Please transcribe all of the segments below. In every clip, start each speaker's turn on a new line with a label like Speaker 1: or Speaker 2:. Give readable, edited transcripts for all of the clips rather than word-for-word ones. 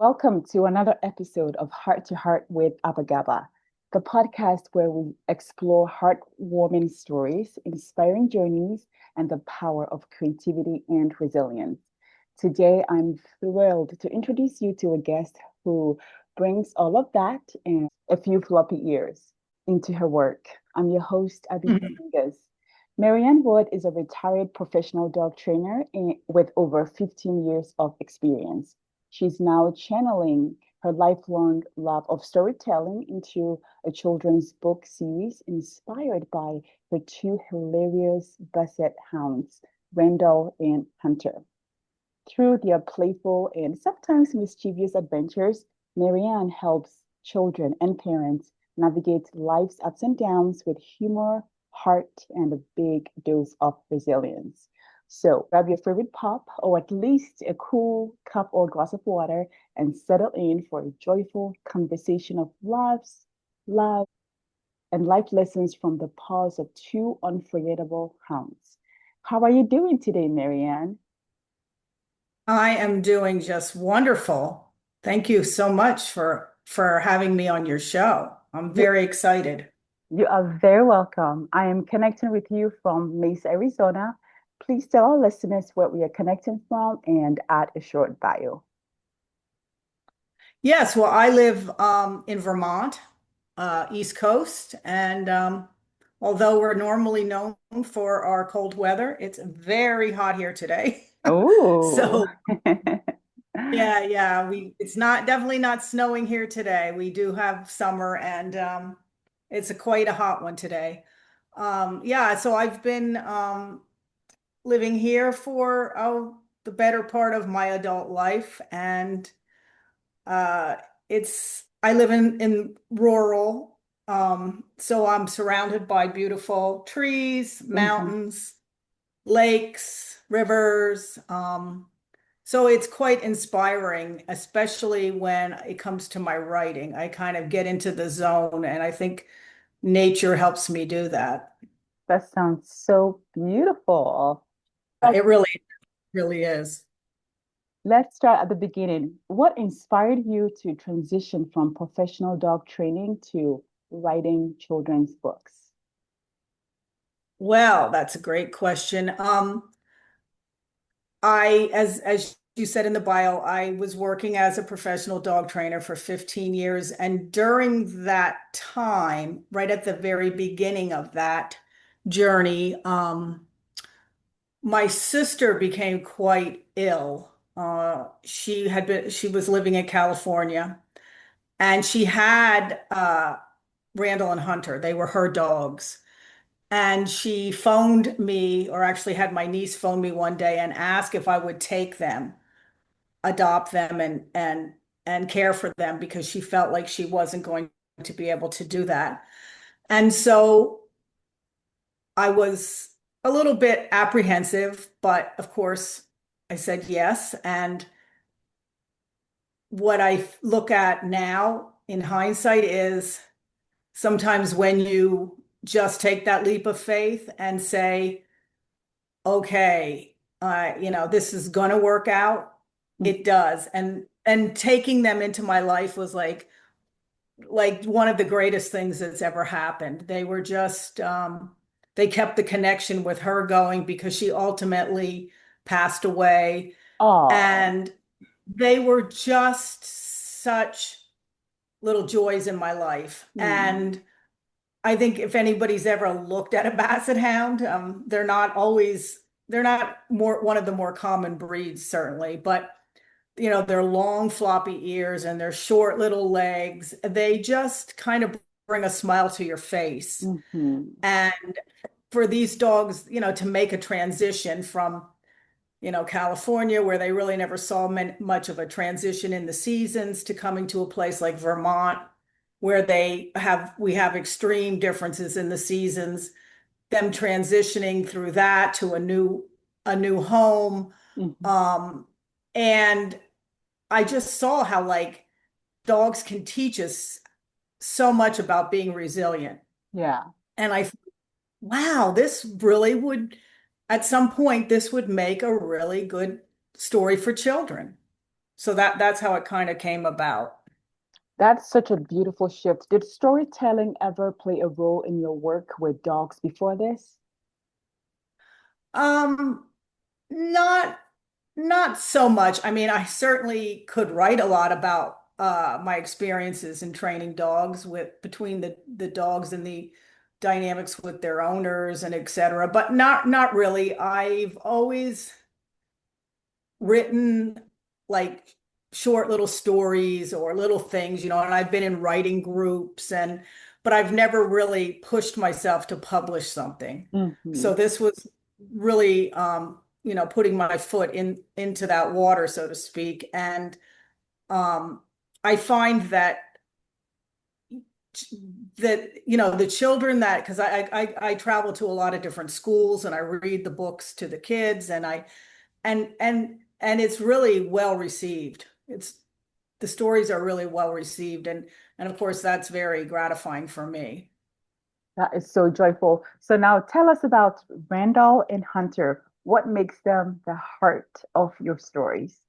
Speaker 1: Welcome to another episode of Heart to Heart with Abagaba, the podcast where we explore heartwarming stories, inspiring journeys, and the power of creativity and resilience. Today, I'm thrilled to introduce you to a guest who brings all of that and a few floppy ears into her work. I'm your host, Abby
Speaker 2: Mhm.
Speaker 1: Dominguez. Maryanne Wood is a retired professional dog trainer with over 15 years of experience. She's now channeling her lifelong love of storytelling into a children's book series inspired by her two hilarious Basset Hounds, Randall and Hunter. Through their playful and sometimes mischievous adventures, Maryanne helps children and parents navigate life's ups and downs with humor, heart, and a big dose of resilience. So grab your favorite pop or at least a cool cup or glass of water and settle in for a joyful conversation of loves, love, and life lessons from the paws of two unforgettable hounds. How are you doing today, Maryanne?
Speaker 2: I am doing just wonderful. Thank you so much for having me on your show. I'm
Speaker 1: You
Speaker 2: very excited.
Speaker 1: You are very welcome. I am connecting with you from Mesa, Arizona. Please tell our listeners where we are connecting from and add a short bio.
Speaker 2: Yes, well, I live in Vermont, East Coast, and although we're normally known for our cold weather, it's very hot here today.
Speaker 1: Oh,
Speaker 2: So yeah, we it's not definitely not snowing here today. We do have summer and it's quite a hot one today. Yeah, so I've been living here for the better part of my adult life, and uh it's I live in rural, so I'm surrounded by beautiful trees,
Speaker 1: mhm.
Speaker 2: mountains, lakes, rivers. So it's quite inspiring, especially when it comes to my writing. I kind of get into the zone, and I think nature helps me do that.
Speaker 1: That sounds so beautiful. Let's,
Speaker 2: It really is.
Speaker 1: let's start at the beginning. What inspired you to transition from professional dog training to writing children's books?
Speaker 2: Well, that's a great question. As you said in the bio, I was working as a professional dog trainer for 15 years, and during that time, right at the very beginning of that journey, my sister became quite ill. She was living in California, and she had Randall and Hunter. They were her dogs. And she phoned me, or actually had my niece phone me one day and ask if I would take them, adopt them, and care for them, because she felt like she wasn't going to be able to do that. And so I was a little bit apprehensive, but of course I said yes. And what I look at now in hindsight is sometimes when you just take that leap of faith and say, okay, this is gonna work out. It does. And taking them into my life was like one of the greatest things that's ever happened. They were just they kept the connection with her going because she ultimately passed away.
Speaker 1: Oh,
Speaker 2: And they were just such little joys in my life.
Speaker 1: hmm.
Speaker 2: And I think if anybody's ever looked at a Basset Hound, they're not more one of the more common breeds, certainly, but their long floppy ears and their short little legs, they just kind of bring a smile to your face.
Speaker 1: Hmm.
Speaker 2: And for these dogs, to make a transition from, California, where they really never saw much of a transition in the seasons, to coming to a place like Vermont, where we have extreme differences in the seasons, them transitioning through that to a new home.
Speaker 1: Hmm.
Speaker 2: Um, and I just saw how like dogs can teach us so much about being resilient.
Speaker 1: Yeah.
Speaker 2: And I, wow, this really at some point, this would make a really good story for children. So that's how it kind of came about.
Speaker 1: That's such a beautiful shift. Did storytelling ever play a role in your work with dogs before this?
Speaker 2: Um, not not so much. I mean, I certainly could write a lot about my experiences in training dogs with between the dogs and the dynamics with their owners and et cetera, but not really. I've always written like short little stories or little things, and I've been in writing groups but I've never really pushed myself to publish something.
Speaker 1: Hmm.
Speaker 2: So this was really putting my foot into that water, so to speak. And um I find that the children that because I travel to a lot of different schools and I read the books to the kids and it's really well received. It's the stories are really well received and of course that's very gratifying for me.
Speaker 1: That is so joyful. So now tell us about Randall and Hunter. What makes them the heart of your stories?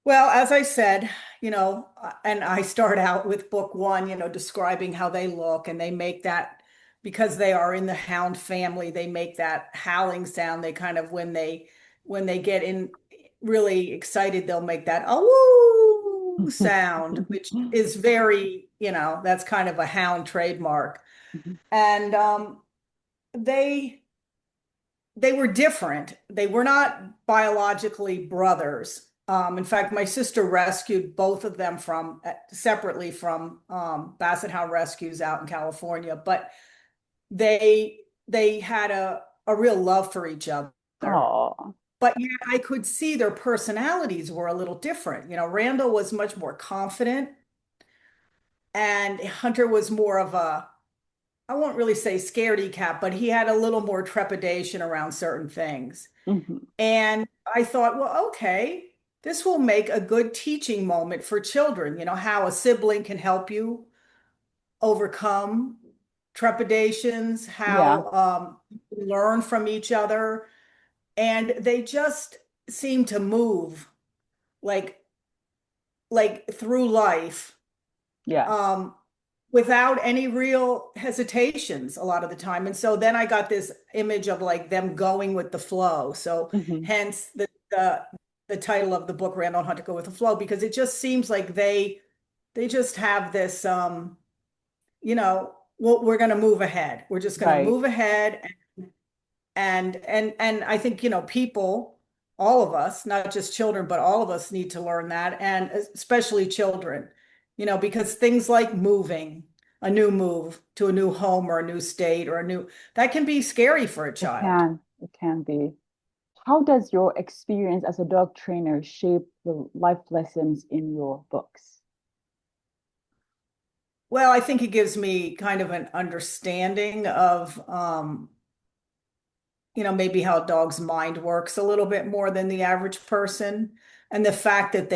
Speaker 2: Well, as I said, and I start out with book one, describing how they look, and they make that because they are in the hound family, they make that howling sound. They kind of when they get in really excited, they'll make that oh woo sound, which is very, that's kind of a hound trademark. And they they were different. They were not biologically brothers. In fact, my sister rescued both of them from separately from Basset Hound rescues out in California, but they had a real love for each other.
Speaker 1: Oh,
Speaker 2: But yeah, I could see their personalities were a little different. Randall was much more confident, and Hunter was more of a, I won't really say scaredy cat, but he had a little more trepidation around certain things.
Speaker 1: hmm.
Speaker 2: And I thought, well, okay, this will make a good teaching moment for children, how a sibling can help you overcome trepidations,
Speaker 1: Yeah,
Speaker 2: how you learn from each other. And they just seem to move like through life
Speaker 1: yeah.
Speaker 2: um, without any real hesitations a lot of the time. And so then I got this image of like them going with the flow. So
Speaker 1: Hmm.
Speaker 2: hence the title of the book, Randall and Hunter Go with the Flow, because it just seems like they just have this well, we're going to move ahead. We're just going to
Speaker 1: Right.
Speaker 2: move ahead and I think, people, all of us, not just children, but all of us need to learn that, and especially children, because things like moving, a new move to a new home or a new state or that can be scary for a
Speaker 1: It
Speaker 2: child.
Speaker 1: can. It can be. How does your experience as a dog trainer shape the life lessons in your books?
Speaker 2: Well, I think it gives me kind of an understanding of maybe how a dog's mind works a little bit more than the average person. And the fact that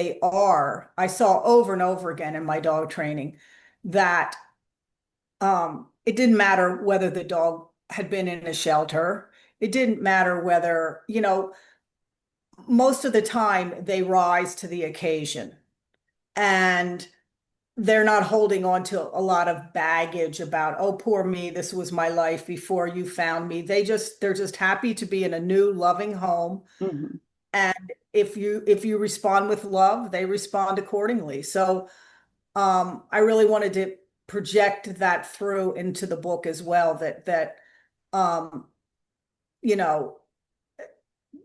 Speaker 2: I saw over and over again in my dog training that it didn't matter whether the dog had been in a shelter. It didn't matter whether, most of the time they rise to the occasion and they're not holding on to a lot of baggage about, oh, poor me, this was my life before you found me. They're just happy to be in a new loving home.
Speaker 1: Hmm.
Speaker 2: And if you respond with love, they respond accordingly. So I really wanted to project that through into the book as well, that um, you know,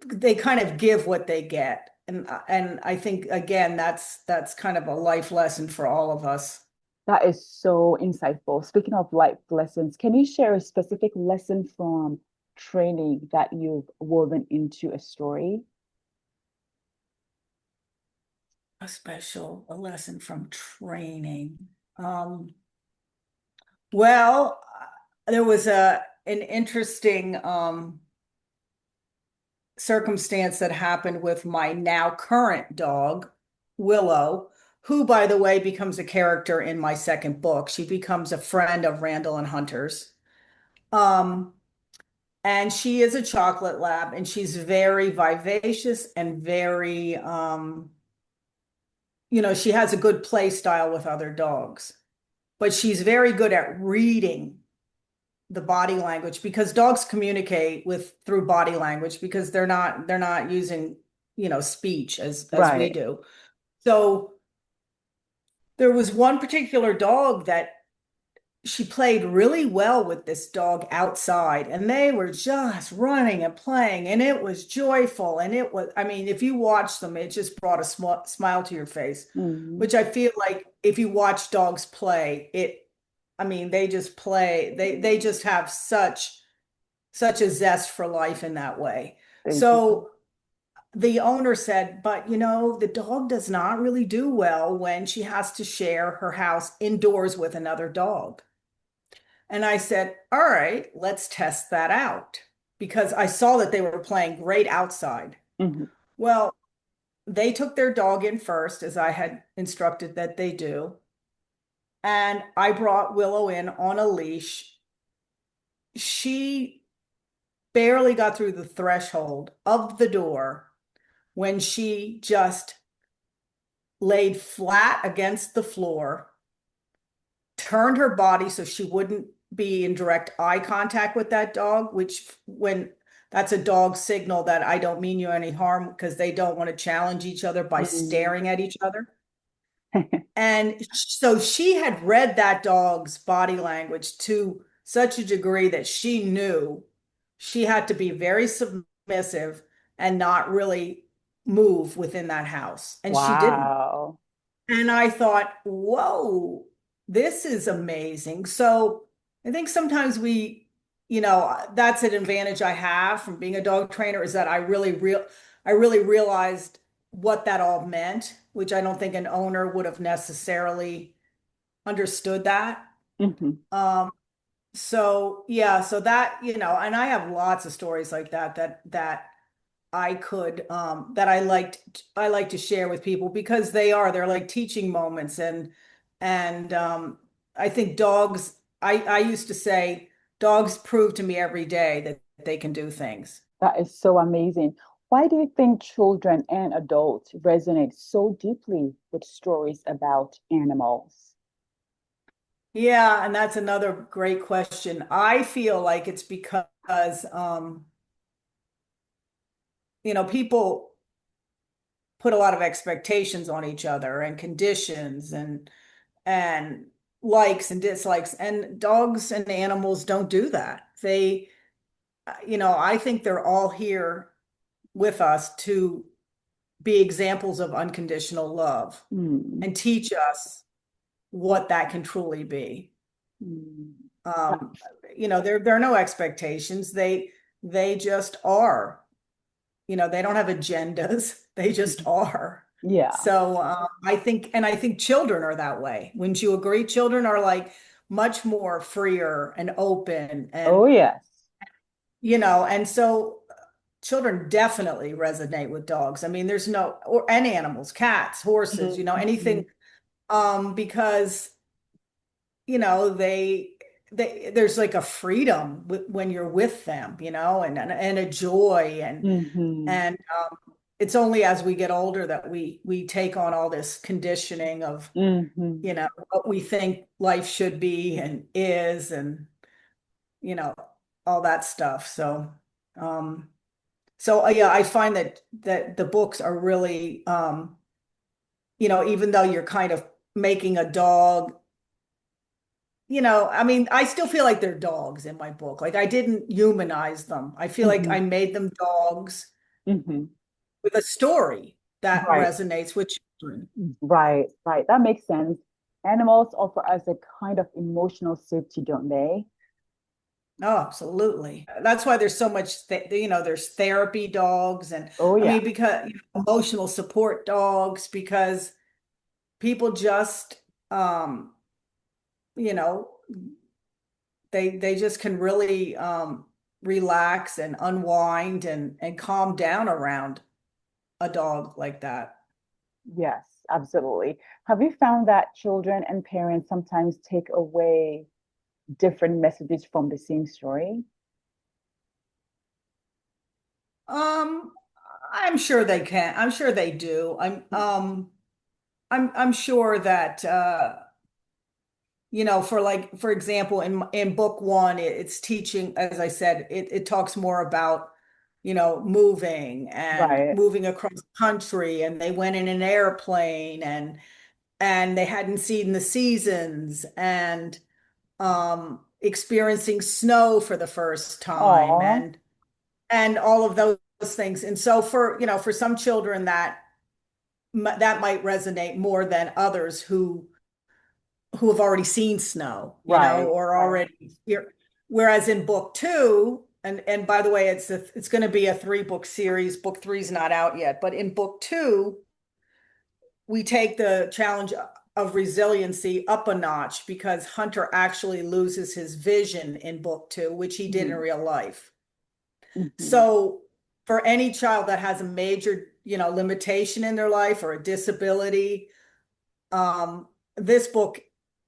Speaker 2: they kind of give what they get. And I think again, that's kind of a life lesson for all of us.
Speaker 1: That is so insightful. Speaking of life lessons, can you share a specific lesson from training that you've woven into a story?
Speaker 2: A lesson from training. Um, well, there was an interesting circumstance that happened with my now current dog, Willow, who, by the way, becomes a character in my second book. She becomes a friend of Randall and Hunter's. Um, And she is a chocolate lab, and she's very vivacious and very, she has a good play style with other dogs, but she's very good at reading the body language because dogs communicate with through body language because they're not using, speech as we
Speaker 1: Right.
Speaker 2: do. So there was one particular dog that she played really well with this dog outside, and they were just running and playing, and it was joyful. And it was, I mean, if you watch them, it just brought a smile to your face,
Speaker 1: Mm,
Speaker 2: which I feel like if you watch dogs play, I mean, they just play, they just have such a zest for life in that way.
Speaker 1: they do.
Speaker 2: So the owner said, but the dog does not really do well when she has to share her house indoors with another dog. And I said, all right, let's test that out because I saw that they were playing great outside.
Speaker 1: Mhm.
Speaker 2: Well, they took their dog in first, as I had instructed that they do. And I brought Willow in on a leash. She barely got through the threshold of the door when she just laid flat against the floor, turned her body so she wouldn't be in direct eye contact with that dog, which when that's a dog signal that I don't mean you any harm because they don't want to challenge each other by
Speaker 1: Mm.
Speaker 2: staring at each other. And so she had read that dog's body language to such a degree that she knew she had to be very submissive and not really move within that house. And she didn't.
Speaker 1: Wow.
Speaker 2: And I thought, whoa, this is amazing. So I think sometimes that's an advantage I have from being a dog trainer is that I really realized what that all meant, which I don't think an owner would have necessarily understood that.
Speaker 1: Mhm.
Speaker 2: Um, so yeah, so that, and I have lots of stories like that I could that I like to share with people because they're like teaching moments and I think I used to say dogs prove to me every day that they can do things.
Speaker 1: That is so amazing. Why do you think children and adults resonate so deeply with stories about animals?
Speaker 2: Yeah, and that's another great question. I feel like it's because people put a lot of expectations on each other and conditions and likes and dislikes, and dogs and animals don't do that. I think they're all here with us to be examples of unconditional love
Speaker 1: Mm,
Speaker 2: and teach us what that can truly be.
Speaker 1: mm. That-
Speaker 2: um there are no expectations. They just are. They don't have agendas. They just are.
Speaker 1: yeah.
Speaker 2: So I think children are that way. Wouldn't you agree? Children are like much more freer and open
Speaker 1: Oh, yes.
Speaker 2: and so children definitely resonate with dogs. I mean, there's no, or and animals, cats, horses, anything,
Speaker 1: Mhm.
Speaker 2: because you know they there's like a freedom when you're with them, and a joy
Speaker 1: Mhm.
Speaker 2: and it's only as we get older that we take on all this conditioning of
Speaker 1: Mhm.
Speaker 2: what we think life should be and is, and you know all that stuff. Um yeah, I find that the books are really even though you're kind of making a dog, I mean, I still feel like they're dogs in my book. Like I didn't humanize them. I feel like
Speaker 1: Mhm.
Speaker 2: I made them dogs
Speaker 1: Mhm.
Speaker 2: with a story that
Speaker 1: Right.
Speaker 2: resonates with children.
Speaker 1: Right. Right. That makes sense. Animals offer us a kind of emotional safety, don't they?
Speaker 2: Oh, absolutely. That's why there's so much, there's therapy dogs, and
Speaker 1: Oh,
Speaker 2: I
Speaker 1: yeah.
Speaker 2: mean, because emotional support dogs, because people just, um, you know, they just can really relax and unwind and calm down around a dog like that.
Speaker 1: Yes, absolutely. Have you found that children and parents sometimes take away different messages from the same story?
Speaker 2: Um, I'm sure they can. I'm sure they do. I'm sure that for like, for example, in book one, it's teaching, as I said, it talks more about,
Speaker 1: Right.
Speaker 2: moving across the country, and they went in an airplane, and they hadn't seen the seasons, and experiencing snow for the first time,
Speaker 1: Oh,
Speaker 2: and all of those things. And so for some children that might resonate more than others who have already seen snow,
Speaker 1: right,
Speaker 2: or
Speaker 1: right.
Speaker 2: already here. Whereas in book two, and by the way, it's going to be a 3-book series. Book three's not out yet, but in book two, we take the challenge of resiliency up a notch, because Hunter actually loses his vision in book two, which he did in
Speaker 1: Hmm.
Speaker 2: real life.
Speaker 1: Hmm.
Speaker 2: So for any child that has a major, limitation in their life or a disability, um, this book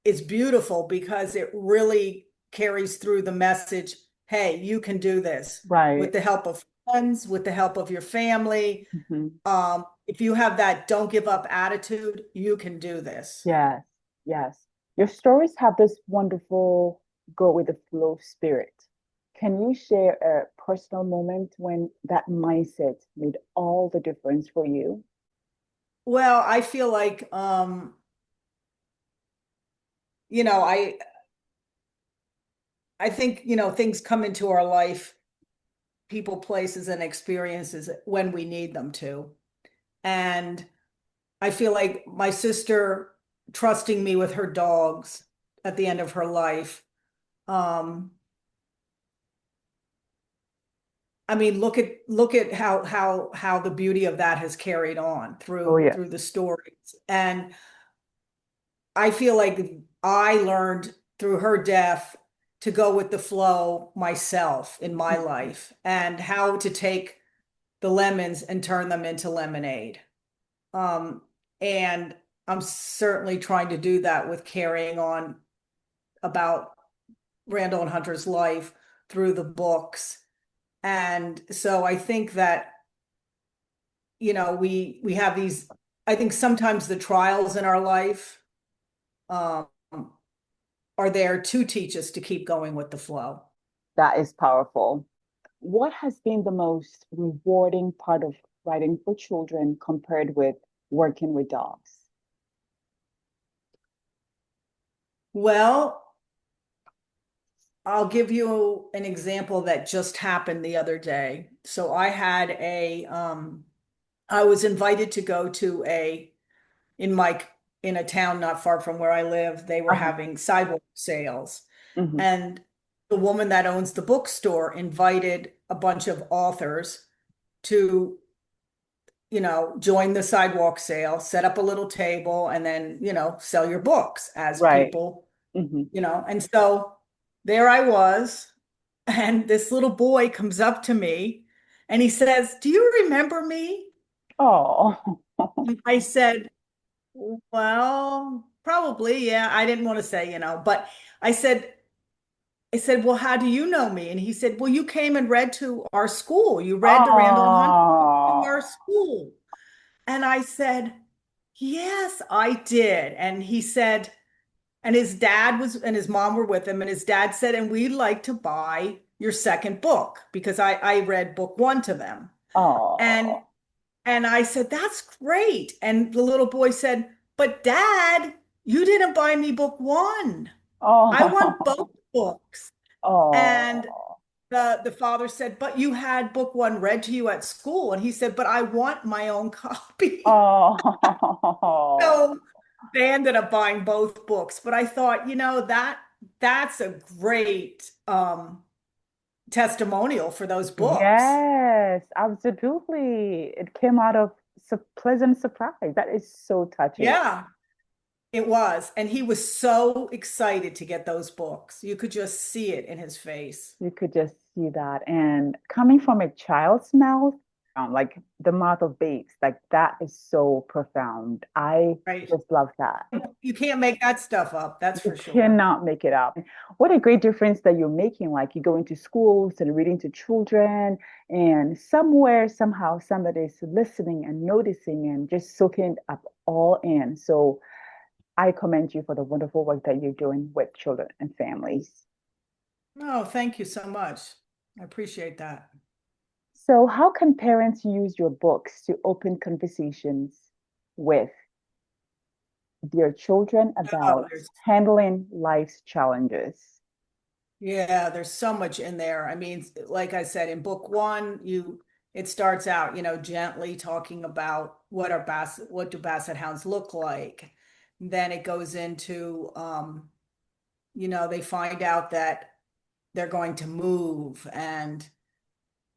Speaker 2: is beautiful because it really carries through the message, hey, you can do this with
Speaker 1: Right.
Speaker 2: the help of friends, with the help of your family.
Speaker 1: Hmm.
Speaker 2: If you have that don't give up attitude, you can do this.
Speaker 1: Yes, yes. Your stories have this wonderful go with the flow spirit. Can you share a personal moment when that mindset made all the difference for you?
Speaker 2: Well, I feel like, you know, I think, things come into our life, people, places, and experiences when we need them to. And I feel like my sister trusting me with her dogs at the end of her life. Um, I mean, look at how the beauty of that has carried on
Speaker 1: Oh,
Speaker 2: through
Speaker 1: yes.
Speaker 2: the stories. And I feel like I learned through her death to go with the flow myself in my
Speaker 1: Mhm.
Speaker 2: life, and how to take the lemons and turn them into lemonade. Um, and I'm certainly trying to do that with carrying on about Randall and Hunter's life through the books. And so I think that, we have these, I think sometimes the trials in our life um, are there to teach us to keep going with the flow.
Speaker 1: That is powerful. What has been the most rewarding part of writing for children compared with working with dogs?
Speaker 2: Well, I'll give you an example that just happened the other day. So I was invited to go to in my, in a town not far from where I live. They were
Speaker 1: Uh-huh.
Speaker 2: having sidewalk sales.
Speaker 1: Hmm.
Speaker 2: And the woman that owns the bookstore invited a bunch of authors to, join the sidewalk sale, set up a little table, and then, sell your books as
Speaker 1: Right.
Speaker 2: people,
Speaker 1: Hmm.
Speaker 2: And so there I was, and this little boy comes up to me and he says, "Do you remember me?"
Speaker 1: Oh,
Speaker 2: I said, "Well, probably, yeah." I didn't want to say, but I said, "Well, how do you know me?" And he said, "Well, you came and read to our school. You read the Randall and Hunter to our
Speaker 1: oh,
Speaker 2: school." And I said, "Yes, I did." And he said, and his dad was, and his mom were with him, and his dad said, "And we'd like to buy your second book," because I read book one to them. And
Speaker 1: oh,
Speaker 2: and I said, "That's great." And the little boy said, "But Dad, you didn't buy me book one. I want
Speaker 1: oh,
Speaker 2: both books." And
Speaker 1: oh,
Speaker 2: the father said, "But you had book one read to you at school." And he said, "But I want my own copy."
Speaker 1: oh.
Speaker 2: So they ended up buying both books. But I thought, that's a great testimonial for those books.
Speaker 1: Yes, absolutely. It came out of pleasant surprise. That is so touching.
Speaker 2: Yeah, it was. And he was so excited to get those books. You could just see it in his face.
Speaker 1: You could just see that. And coming from a child's mouth, like the mouth of babes, like that is so profound. I
Speaker 2: right?
Speaker 1: just love that.
Speaker 2: You can't make that stuff up, that's
Speaker 1: You
Speaker 2: for sure.
Speaker 1: cannot make it up. What a great difference that you're making. Like you go into schools and reading to children, and somewhere, somehow, somebody's listening and noticing and just soaking it up all in. So I commend you for the wonderful work that you're doing with children and families.
Speaker 2: Oh, thank you so much. I appreciate that.
Speaker 1: So, how can parents use your books to open conversations with their children
Speaker 2: Oh,
Speaker 1: about
Speaker 2: there's
Speaker 1: handling life's challenges?
Speaker 2: Yeah, there's so much in there. I mean, like I said, in book one, it starts out, gently talking about what do Basset Hounds look like. Then it goes into they find out that they're going to move, and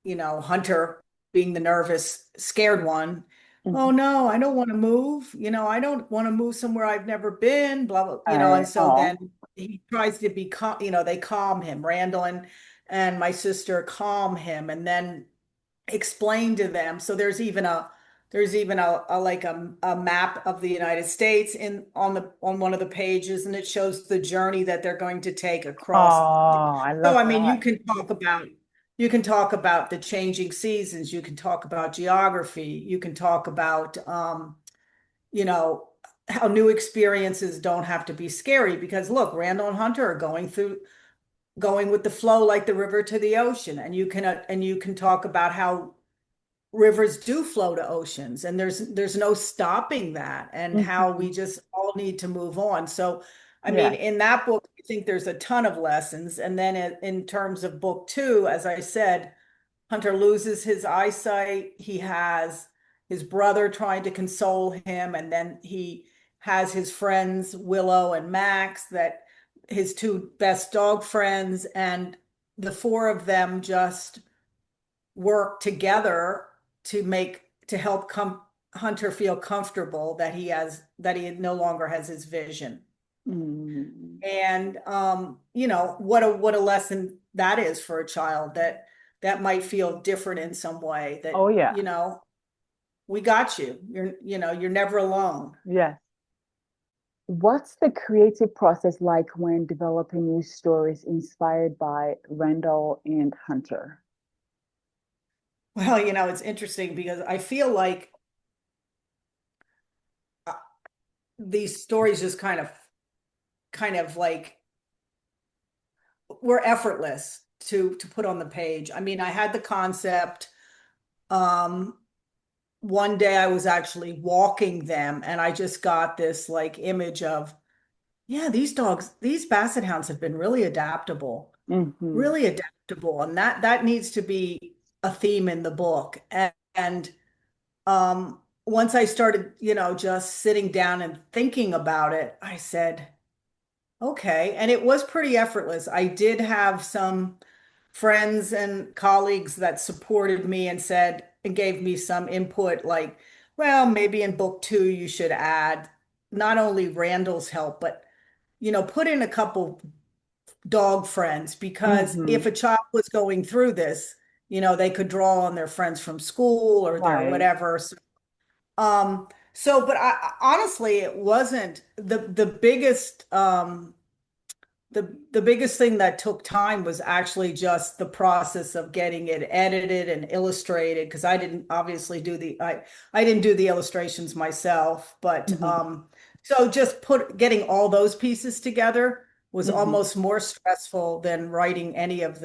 Speaker 2: Hunter, being the nervous, scared one. Oh
Speaker 1: Mhm.
Speaker 2: no, I don't want to move. I don't want to move somewhere I've never been, blah, blah,
Speaker 1: I
Speaker 2: and so
Speaker 1: oh,
Speaker 2: then he tries to be calm, they calm him. Randall and my sister calm him and then explain to them. So there's even a like a map of the United States on one of the pages, and it shows the journey that they're going to take across.
Speaker 1: I
Speaker 2: So
Speaker 1: love
Speaker 2: I mean,
Speaker 1: that.
Speaker 2: you can talk about the changing seasons, you can talk about geography, you can talk about you know, how new experiences don't have to be scary, because look, Randall and Hunter are going with the flow like the river to the ocean, and you can talk about how rivers do flow to oceans, and there's no stopping that, and how we
Speaker 1: Mhm.
Speaker 2: just all need to move on. So I mean,
Speaker 1: Yes.
Speaker 2: in that book, I think there's a ton of lessons. And then in terms of book two, as I said, Hunter loses his eyesight. He has his brother trying to console him, and then he has his friends Willow and Max, that his two best dog friends, and the four of them just work together to help Hunter feel comfortable that he no longer has his vision.
Speaker 1: Mm.
Speaker 2: And what a lesson that is for a child, that might feel different in some way,
Speaker 1: Oh
Speaker 2: that
Speaker 1: yeah.
Speaker 2: we got you. You're never alone.
Speaker 1: Yes. What's the creative process like when developing new stories inspired by Randall and Hunter?
Speaker 2: Well, it's interesting because I feel like uh, these stories just kind of like were effortless to put on the page. I mean, I had the concept. Um, One day I was actually walking them, and I just got this like image of, yeah, these Basset Hounds have been
Speaker 1: Hmm.
Speaker 2: really adaptable, and that needs to be a theme in the book. And once I started, just sitting down and thinking about it, I said, okay. And it was pretty effortless. I did have some friends and colleagues that supported me and said and gave me some input, like, well, maybe in book two you should add not only Randall's help, but put in a couple dog friends, because if
Speaker 1: Hmm.
Speaker 2: a child was going through this, they could draw on their friends from school or their
Speaker 1: Right.
Speaker 2: whatever. So but honestly, it wasn't the biggest the biggest thing that took time was actually just the process of getting it edited and illustrated, because I didn't obviously I didn't do the illustrations myself, but
Speaker 1: Hmm.
Speaker 2: so just getting all those pieces together was
Speaker 1: Hmm.
Speaker 2: almost more stressful than writing any of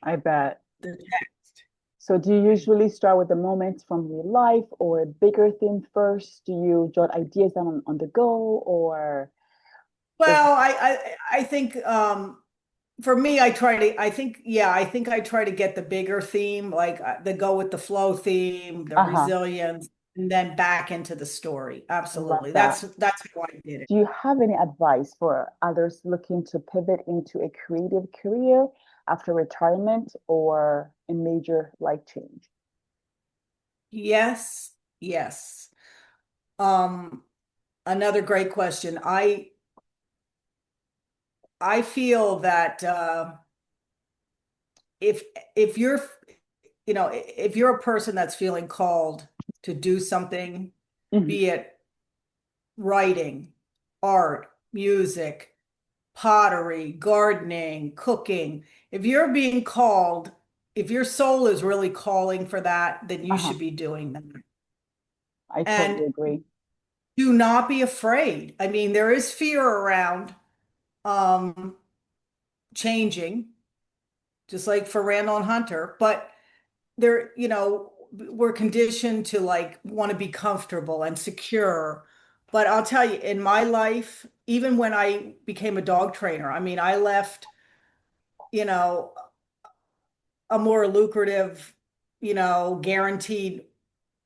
Speaker 1: I bet.
Speaker 2: the text.
Speaker 1: So, do you usually start with the moments from your life or a bigger theme first? Do you jot ideas down on the go, or is
Speaker 2: Well, I think for me, I think I try to get the bigger theme, like the go with the flow theme, the
Speaker 1: uh-huh,
Speaker 2: resilience, and then back into the story.
Speaker 1: I love
Speaker 2: Absolutely.
Speaker 1: that.
Speaker 2: That's how I did it.
Speaker 1: Do you have any advice for others looking to pivot into a creative career after retirement or a major life change?
Speaker 2: Yes, yes. Um, Another great question. I feel that if if you're if you're a person that's feeling called to do something,
Speaker 1: Mhm.
Speaker 2: be it writing, art, music, pottery, gardening, cooking, if you're being called, if your soul is really calling for that, then you
Speaker 1: Uh-huh.
Speaker 2: should be doing that.
Speaker 1: I totally
Speaker 2: And
Speaker 1: agree.
Speaker 2: do not be afraid. I mean, there is fear around um, changing, just like for Randall and Hunter, but we're conditioned to like want to be comfortable and secure. But I'll tell you, in my life, even when I became a dog trainer, I mean, I left, you know, a more lucrative, guaranteed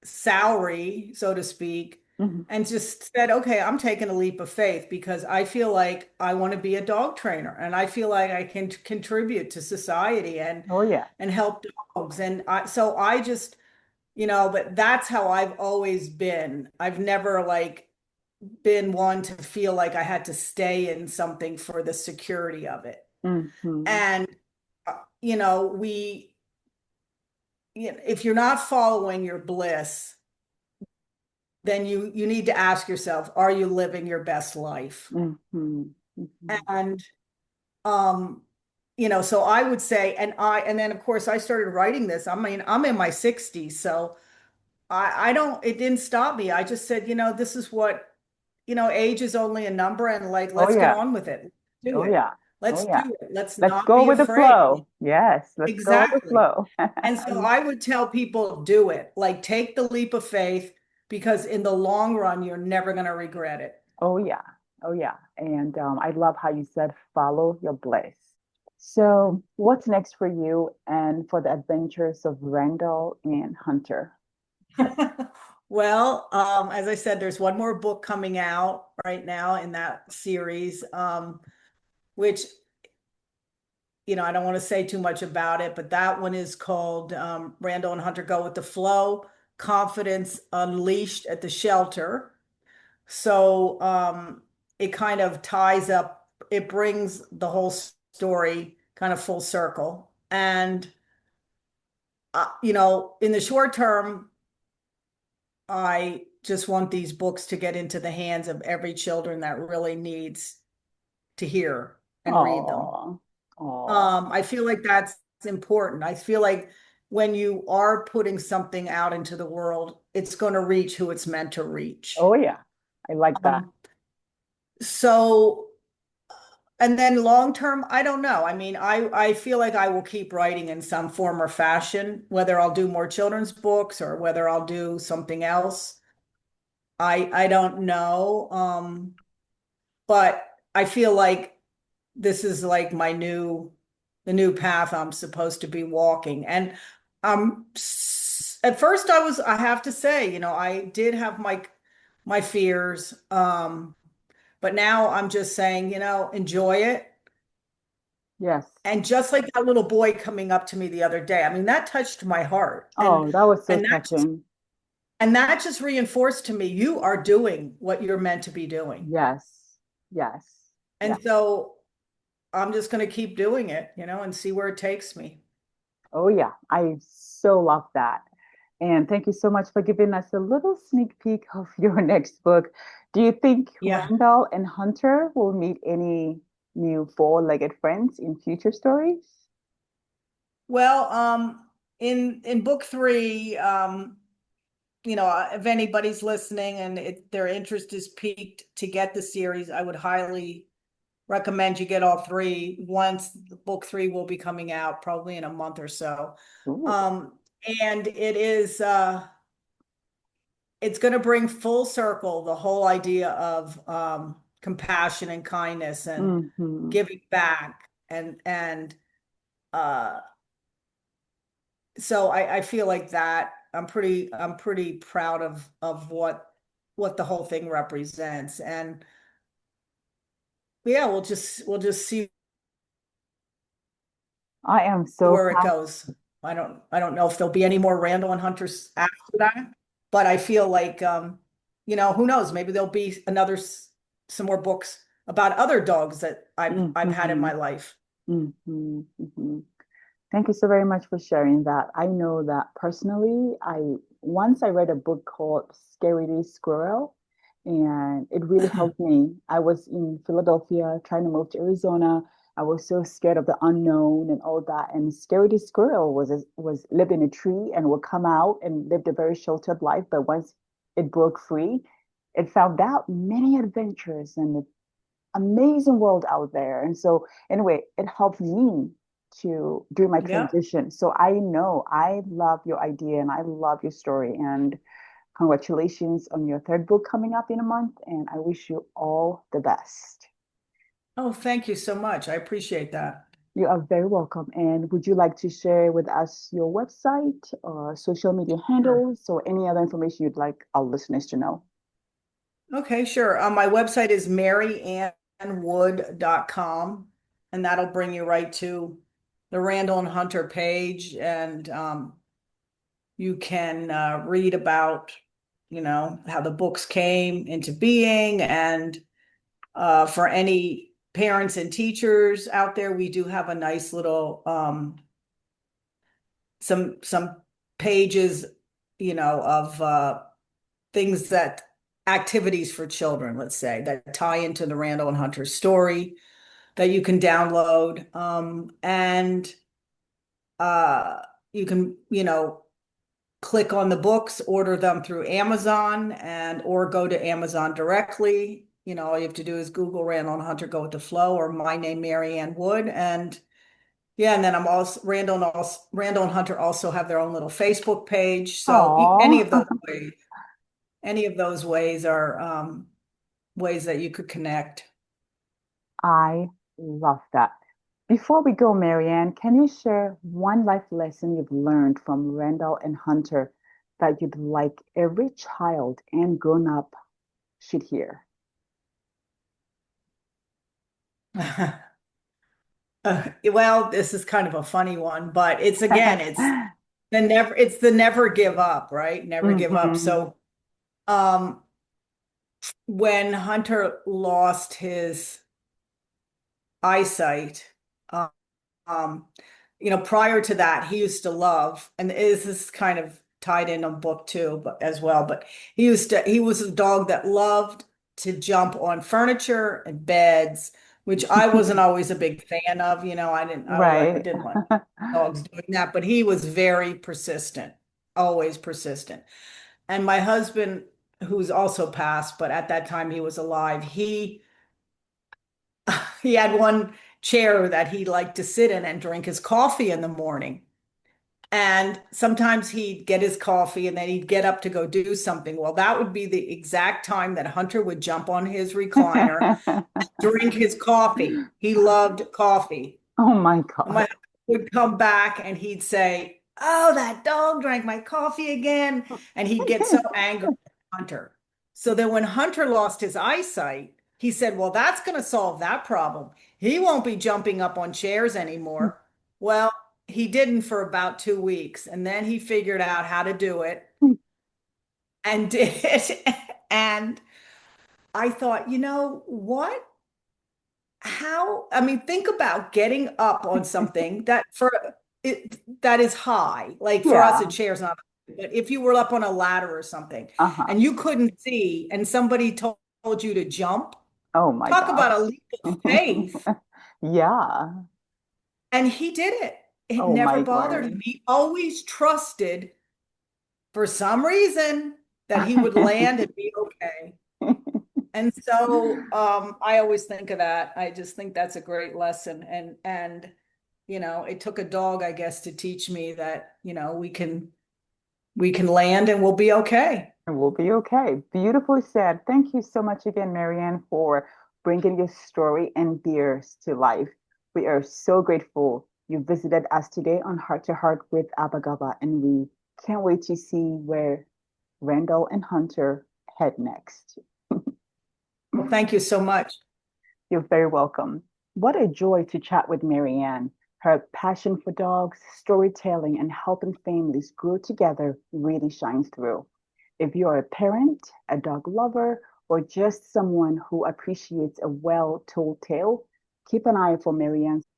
Speaker 2: salary, so to speak,
Speaker 1: Mhm.
Speaker 2: and just said, okay, I'm taking a leap of faith because I feel like I want to be a dog trainer and I feel like I can contribute to society
Speaker 1: Oh yeah.
Speaker 2: and help dogs. And so I just, but that's how I've always been. I've never like been one to feel like I had to stay in something for the security of it.
Speaker 1: Hmm.
Speaker 2: And, if you're not following your bliss, then you need to ask yourself, are you living your best life?
Speaker 1: Hmm. Hmm.
Speaker 2: And um, so I would say, and then of course I started writing this. I mean, I'm in my 60s, so I don't, it didn't stop me. I just said, this is what, age is only a number and like,
Speaker 1: Oh
Speaker 2: let's get
Speaker 1: yeah.
Speaker 2: on with it. Do
Speaker 1: Oh
Speaker 2: it.
Speaker 1: yeah. Oh
Speaker 2: Let's
Speaker 1: yeah.
Speaker 2: do it. Let's
Speaker 1: Let's
Speaker 2: not
Speaker 1: go
Speaker 2: be
Speaker 1: with the
Speaker 2: afraid.
Speaker 1: flow. Yes, let's go with the
Speaker 2: Exactly.
Speaker 1: flow.
Speaker 2: And so I would tell people, do it. Like, take the leap of faith because in the long run, you're never going to regret it.
Speaker 1: Oh yeah. Oh yeah. And I love how you said follow your bliss. So what's next for you and for the adventures of Randall and Hunter?
Speaker 2: Well, as I said, there's one more book coming out right now in that series, which, I don't want to say too much about it, but that one is called Randall and Hunter Go with the Flow, Confidence Unleashed at the Shelter. So it kind of ties up, it brings the whole story kind of full circle. And, in the short term, I just want these books to get into the hands of every children that really needs to hear and read them.
Speaker 1: Oh, oh,
Speaker 2: I feel like that's important. I feel like when you are putting something out into the world, it's going to reach who it's meant to reach.
Speaker 1: oh yeah. I like that.
Speaker 2: Um, so, and then long term, I don't know. I mean, I feel like I will keep writing in some form or fashion, whether I'll do more children's books or whether I'll do something else. I don't know. But I feel like this is like the new path I'm supposed to be walking. And at first I have to say, I did have my fears. But now I'm just saying, enjoy it.
Speaker 1: Yes.
Speaker 2: And just like that little boy coming up to me the other day, I mean, that touched my heart.
Speaker 1: Oh, that was so
Speaker 2: And that just
Speaker 1: touching.
Speaker 2: and that just reinforced to me, you are doing what you're meant to be doing.
Speaker 1: Yes. Yes.
Speaker 2: And
Speaker 1: Yes.
Speaker 2: so I'm just going to keep doing it, and see where it takes me.
Speaker 1: Oh, yeah. I so love that. And thank you so much for giving us a little sneak peek of your next book. Do you think
Speaker 2: Yeah.
Speaker 1: Randall and Hunter will meet any new four-legged friends in future stories?
Speaker 2: Well, in book three, if anybody's listening and their interest is piqued to get the series, I would highly recommend you get all three. Once book three will be coming out probably in a month or so.
Speaker 1: Ooh.
Speaker 2: Um, and it's going to bring full circle the whole idea of compassion and kindness and
Speaker 1: Hmm.
Speaker 2: giving back and uh so I feel like that I'm pretty proud of what the whole thing represents. And yeah, we'll just see
Speaker 1: I am so
Speaker 2: where it
Speaker 1: happy.
Speaker 2: goes. I don't know if there'll be any more Randall and Hunters after that, but I feel like who knows, maybe there'll be some more books about other dogs that I've had in
Speaker 1: Hmm.
Speaker 2: my life.
Speaker 1: Hmm. Hmm. Thank you so very much for sharing that. I know that personally, I once I read a book called Scary Squirrel, and it really helped me. I was in Philadelphia trying to move to Arizona. I was so scared of the unknown and all that. And Scary Squirrel was lived in a tree and would come out and lived a very sheltered life. But once it broke free, it found out many adventures and amazing world out there. And so, anyway, it helped me to do my
Speaker 2: Yeah.
Speaker 1: transition. So I know I love your idea and I love your story. And congratulations on your third book coming up in a month. And I wish you all the best.
Speaker 2: Oh, thank you so much. I appreciate that.
Speaker 1: You are very welcome. And would you like to share with us your website or social media
Speaker 2: Sure.
Speaker 1: handles or any other information you'd like our listeners to know?
Speaker 2: Okay, sure. My website is maryannewood.com, and that'll bring you right to the Randall and Hunter page, and you can read about, how the books came into being, and for any parents and teachers out there, we do have a nice little some pages, of things that activities for children, let's say, that tie into the Randall and Hunter story that you can download. And you can, click on the books, order them through Amazon and or go to Amazon directly. All you have to do is Google Randall and Hunter, go with the flow, or my name, Maryanne Wood. And yeah, and then I'm also Randall and Hunter also have their own little Facebook page. So
Speaker 1: Oh,
Speaker 2: any of those ways are ways that you could connect.
Speaker 1: I love that. Before we go, Marianne, can you share one life lesson you've learned from Randall and Hunter that you'd like every child and grown up should hear?
Speaker 2: Well, this is kind of a funny one, but it's again, it's the never give up, right? Never give up.
Speaker 1: Hmm.
Speaker 2: So, when Hunter lost his eyesight, um, um, prior to that, he used to love, and this is kind of tied in a book too, but as well, but he was a dog that loved to jump on furniture and beds, which I wasn't always a big fan of. I
Speaker 1: Right.
Speaker 2: didn't like dogs doing that, but he was very persistent, always persistent. And my husband, who's also passed, but at that time he was alive, he had one chair that he liked to sit in and drink his coffee in the morning. And sometimes he'd get his coffee and then he'd get up to go do something. Well, that would be the exact time that Hunter would jump on his recliner, drink his coffee. He loved coffee.
Speaker 1: Oh my
Speaker 2: And my
Speaker 1: God.
Speaker 2: husband would come back and he'd say, "Oh, that dog drank my coffee again." And he'd get so angry at Hunter. So then when Hunter lost his eyesight, he said, "Well, that's going to solve that problem. He won't be jumping up on chairs anymore." Well, he didn't for about 2 weeks. And then he figured out how to do it and did it. And I thought, you know what? I mean, think about getting up on something that is high. Like for us, a
Speaker 1: Yeah.
Speaker 2: chair's not, but if you were up on a ladder or something
Speaker 1: Uh-huh.
Speaker 2: and you couldn't see and somebody told you to jump,
Speaker 1: Oh my
Speaker 2: talk
Speaker 1: God.
Speaker 2: about a leap of faith.
Speaker 1: Yeah.
Speaker 2: And he did it. It
Speaker 1: Oh
Speaker 2: never
Speaker 1: my
Speaker 2: bothered him.
Speaker 1: word.
Speaker 2: He always trusted for some reason that he would land and be okay. And so I always think of that. I just think that's a great lesson. And it took a dog, I guess, to teach me that, we can land and we'll be okay.
Speaker 1: And we'll be okay. Beautifully said. Thank you so much again, Marianne, for bringing your story and theirs to life. We are so grateful you visited us today on Heart to Heart with Abagaba, and we can't wait to see where Randall and Hunter head next.
Speaker 2: Well, thank you so much.
Speaker 1: You're very welcome. What a joy to chat with Marianne. Her passion for dogs, storytelling, and helping families grow together really shines through. If you're a parent, a dog lover, or just someone who appreciates a well told tale, Keep an eye for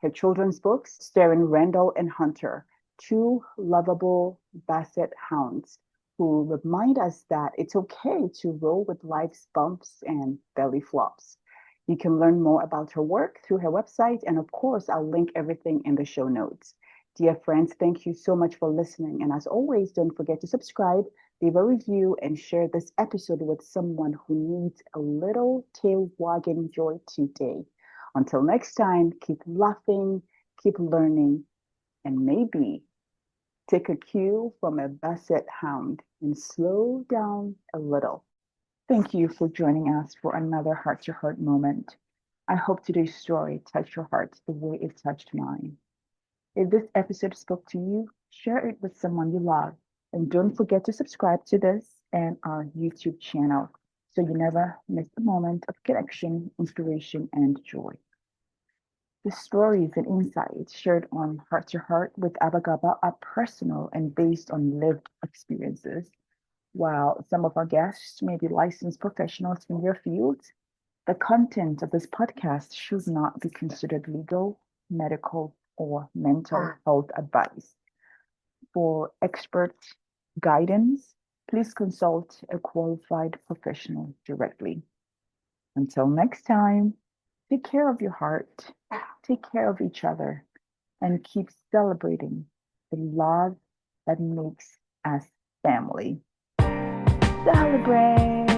Speaker 1: her children's books starring Randall and Hunter, two lovable Basset Hounds who remind us that it's okay to roll with life's bumps and belly flops. You can learn more about her work through her website, and of course, I'll link everything in the show notes. Dear friends, thank you so much for listening. And as always, don't forget to subscribe, leave a review, and share this episode with someone who needs a little tail wagging joy today. Until next time, keep laughing, keep learning, and maybe take a cue from a Basset Hound and slow down a little. Thank you for joining us for another heart to heart moment. I hope today's story touched your heart the way it touched mine. If this episode spoke to you, share it with someone you love. And don't forget to subscribe to this and our YouTube channel so you never miss a moment of connection, inspiration, and joy. The stories and insights shared on Heart to Heart with Abagaba are personal and based on lived experiences. While some of our guests may be licensed professionals in their fields, the content of this podcast should not be considered legal, medical, or mental health advice. For expert guidance, please consult a qualified professional directly. Until next time, take care of your heart, take care of each other, and keep celebrating the love that makes us family. Celebrate!